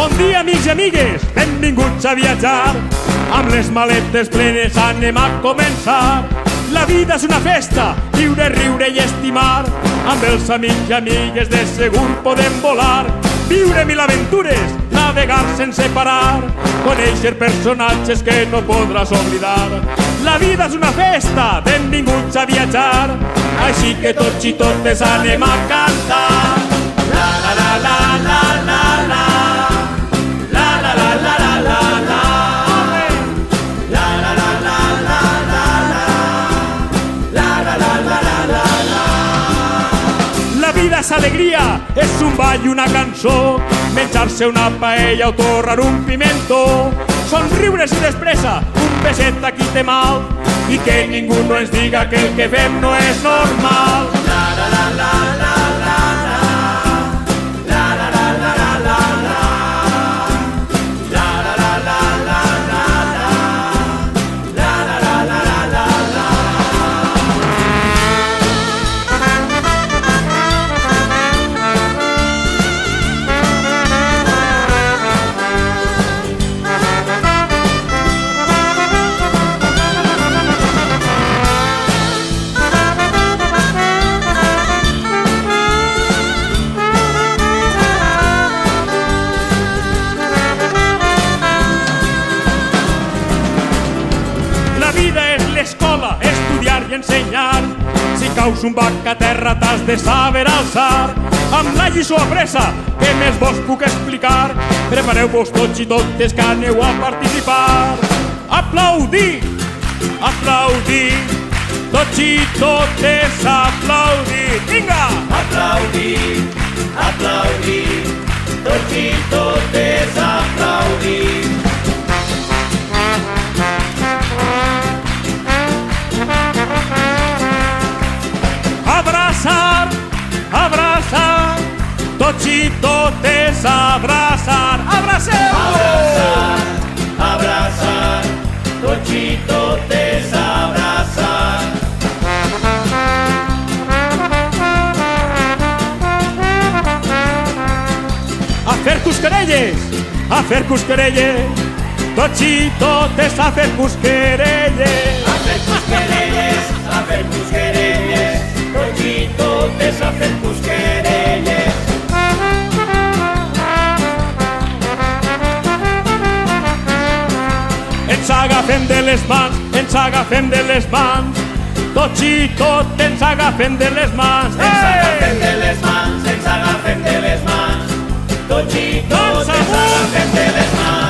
Bon dia, amics i amigues, benvinguts a viatjar. Amb les maletes plenes anem a començar. La vida és una festa, viure, riure i estimar. Amb els amics i amigues de segur podem volar. Viure mil aventures, navegar sense parar. Conèixer personatges que no podràs oblidar. La vida és una festa, benvinguts a viatjar. Així que tots i totes anem a cantar. La la la la la la la. La la la la la la la. La la la la la la la. La la la la la la la. La vida és alegria, és un ball i una cançó. Menjar-se una paella o torrar un pimentó. Somriure si despressa, un peset aquí té mal. I que ningú no ens diga que el que fem no és normal. La la la la la la la. La la la la la la la. La la la la la la la. La la la la la la la. La vida és l'escola, estudiar i ensenyar. Si caus un bac a terra t'has de saber alçar. Amb la lliçó apressa, què més vos puc explicar? Prepareu-vos tots i totes que aneu a participar. Aplaudir, aplaudir, tots i totes aplaudir. Vinga! Aplaudir, aplaudir, tots i totes aplaudir. Abraçar, abraçar, tots i totes abraçar. Abraceu-vos! Abraçar, abraçar, tots i totes abraçar. A fer cosquerelles, a fer cosquerelles, tots i totes a fer cosquerelles. A fer cosquerelles, a fer cosquerelles, tots i totes a fer cosquerelles. Ens agafem de les mans, ens agafem de les mans, tots i totes ens agafem de les mans. Ens agafem de les mans, ens agafem de les mans, tots i totes agafem de les mans.